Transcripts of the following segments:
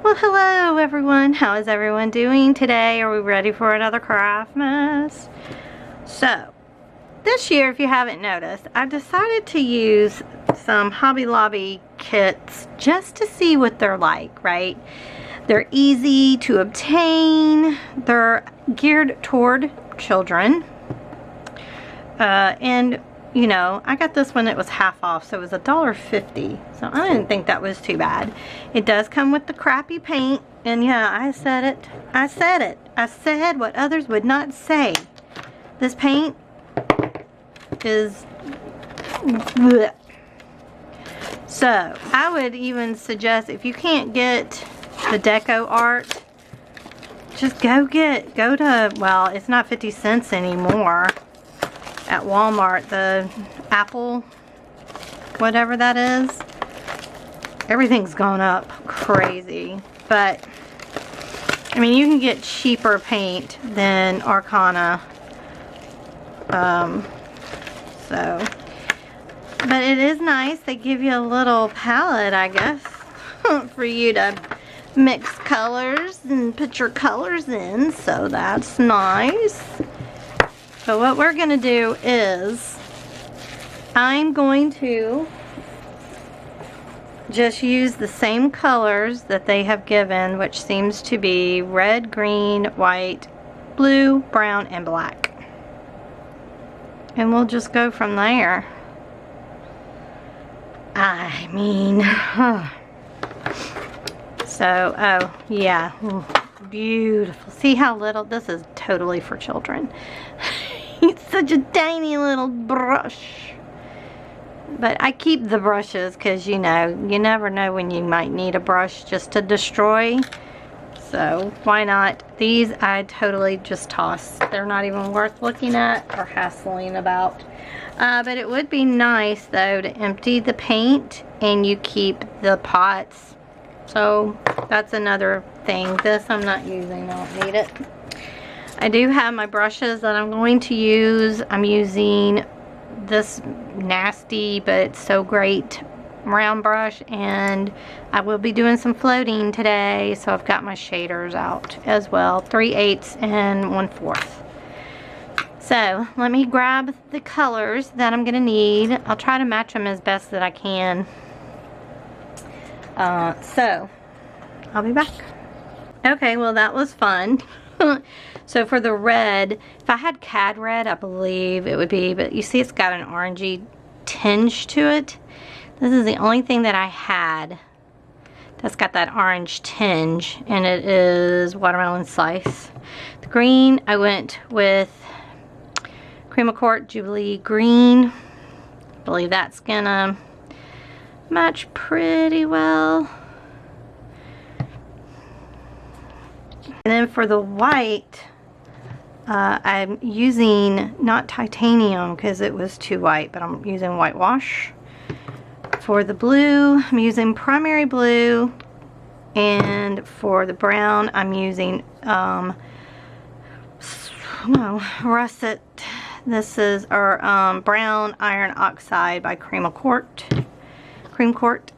Well, hello everyone. How is everyone doing today? Are we ready for another Craftmas? So, this year, if you haven't noticed, I decided to use some Hobby Lobby kits just to see what they're like, right? They're easy to obtain. They're geared toward children. And you know, I got this one, it was half off, so it was $1.50. So I didn't think that was too bad. It does come with the crappy paint, and yeah, I said it. I said what others would not say. This paint is bleh. So I would even suggest, if you can't get the deco art, just go to, well, it's not 50 cents anymore at Walmart, the Apple, whatever that is. Everything's gone up crazy. But, I mean, you can get cheaper paint than Arcana. But it is nice. They give you a little palette, I guess, for you to mix colors and put your colors in. So that's nice. So what we're going to do is, I'm going to just use the same colors that they have given, which seems to be red, green, white, blue, brown, and black. And we'll just go from there. I mean, so, oh, yeah, ooh, beautiful. See how little, this is totally for children. It's such a tiny little brush. But I keep the brushes because, you know, you never know when you might need a brush just to destroy. So why not? These I totally just toss. They're not even worth looking at or hassling about. But it would be nice, though, to empty the paint and you keep the pots. So that's another thing. This I'm not using. I don't need it. I do have my brushes that I'm going to use. I'm using this nasty but so great round brush, and I will be doing some floating today, so I've got my shaders out as well, 3/8 and 1/4. So let me grab the colors that I'm gonna need. I'll try to match them as best that I can. So I'll be back. Okay, well that was fun. So for the red, if I had Cad red, I believe it would be, but you see it's got an orangey tinge to it. This is the only thing that I had that's got that orange tinge, and it is watermelon slice. The green, I went with Cream of Court Jubilee Green. I believe that's gonna match pretty well. And then for the white, I'm using not titanium because it was too white, but I'm using whitewash. For the blue, I'm using primary blue, and for the brown, I'm using russet. This is our brown iron oxide by Cream Court,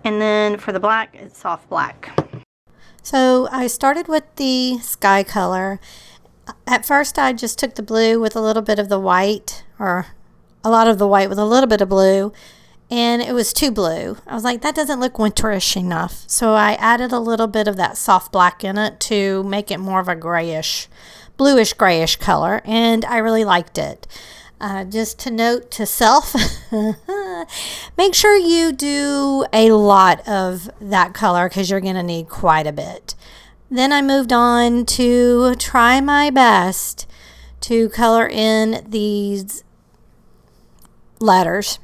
and then for the black, it's soft black. So I started with the sky color. At first I just took the blue with a little bit of the white, or a lot of the white with a little bit of blue, and it was too blue. I was like, that doesn't look winterish enough. So I added a little bit of that soft black in it to make it more of a grayish, bluish grayish color, and I really liked it. Just to note to self, make sure you do a lot of that color because you're going to need quite a bit. Then I moved on to try my best to color in these letters.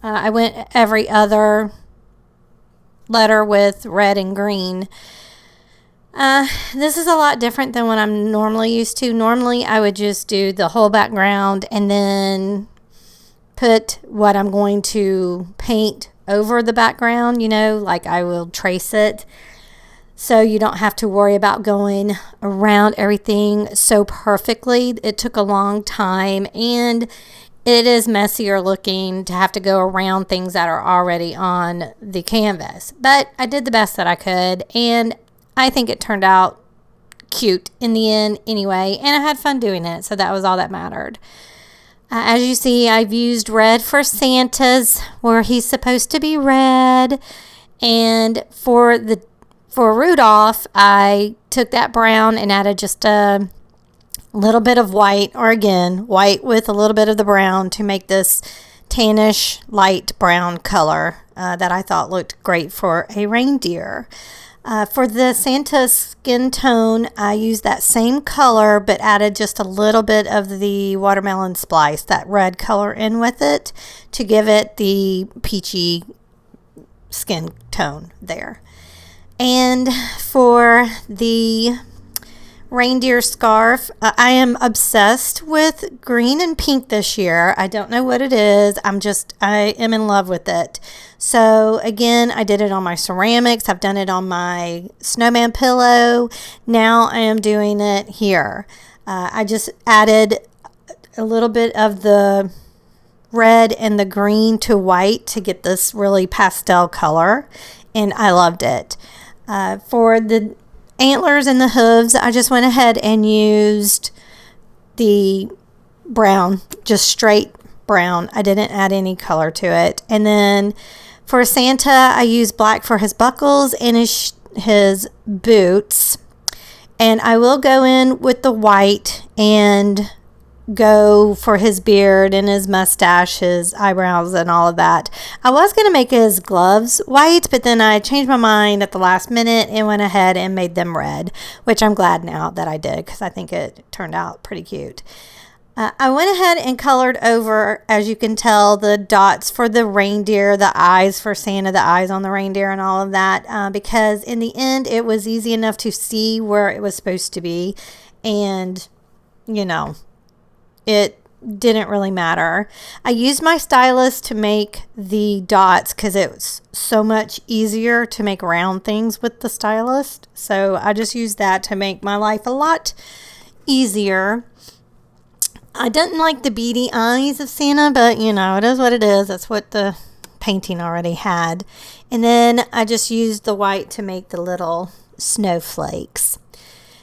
I went every other letter with red and green. This is a lot different than what I'm normally used to. Normally I would just do the whole background and then put what I'm going to paint over the background, you know, like I will trace it. So you don't have to worry about going around everything so perfectly. It took a long time, and it is messier looking to have to go around things that are already on the canvas. But I did the best that I could, and I think it turned out cute in the end anyway, and I had fun doing it, so that was all that mattered. As you see, I've used red for Santa's, where he's supposed to be red, and for Rudolph, I took that brown and added just a little bit of white, or again, white with a little bit of the brown to make this tannish light brown color that I thought looked great for a reindeer. For the Santa skin tone, I used that same color but added just a little bit of the watermelon splice, that red color, in with it to give it the peachy skin tone there. And for the reindeer scarf, I am obsessed with green and pink this year. I don't know what it is. I am in love with it. So again, I did it on my ceramics. I've done it on my snowman pillow. Now I am doing it here. I just added a little bit of the red and the green to white to get this really pastel color, and I loved it. For the antlers and the hooves, I just went ahead and used the brown, just straight brown. I didn't add any color to it. And then for Santa, I used black for his buckles and his boots. And I will go in with the white and go for his beard and his mustache, his eyebrows, and all of that. I was going to make his gloves white, but then I changed my mind at the last minute and went ahead and made them red, which I'm glad now that I did because I think it turned out pretty cute. I went ahead and colored over, as you can tell, the dots for the reindeer, the eyes for Santa, the eyes on the reindeer and all of that, because in the end it was easy enough to see where it was supposed to be, and it didn't really matter. I used my stylus to make the dots because it's so much easier to make round things with the stylus. So I just used that to make my life a lot easier. I didn't like the beady eyes of Santa, but it is what it is. That's what the painting already had. And then I just used the white to make the little snowflakes.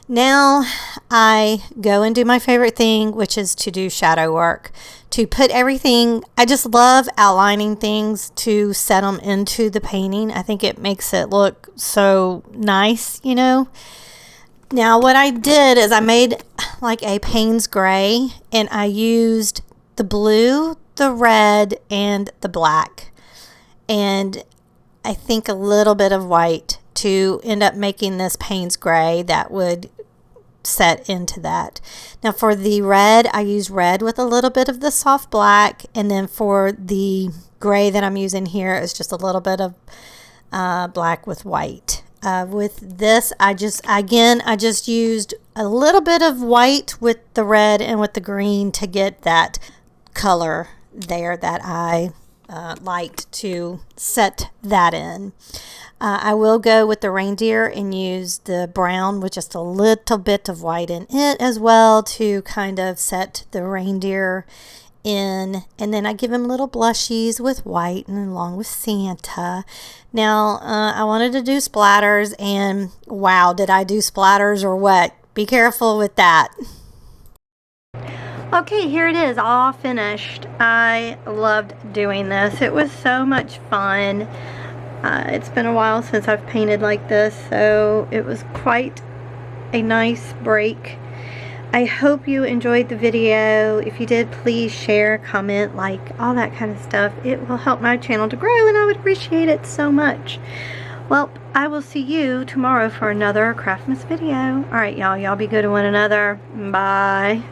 Now I go and do my favorite thing, which is to do shadow work, to put everything. I just love outlining things to set them into the painting. I think it makes it look so nice, Now what I did is I made like a Payne's gray, and I used the blue, the red, and the black, and I think a little bit of white to end up making this Payne's gray that would set into that. Now for the red, I used red with a little bit of the soft black, and then for the gray that I'm using here is just a little bit of black with white. With this, I just used a little bit of white with the red and with the green to get that color there that I liked to set that in. I will go with the reindeer and use the brown with just a little bit of white in it as well to kind of set the reindeer in, and then I give him little blushies with white and along with Santa. Now I wanted to do splatters, and wow, did I do splatters or what? Be careful with that. Okay, here it is, all finished. I loved doing this. It was so much fun. It's been a while since I've painted like this, so it was quite a nice break. I hope you enjoyed the video. If you did, please share, comment, like, all that kind of stuff. It will help my channel to grow, and I would appreciate it so much. Well, I will see you tomorrow for another Craftmas video. Alright, y'all be good to one another. Bye.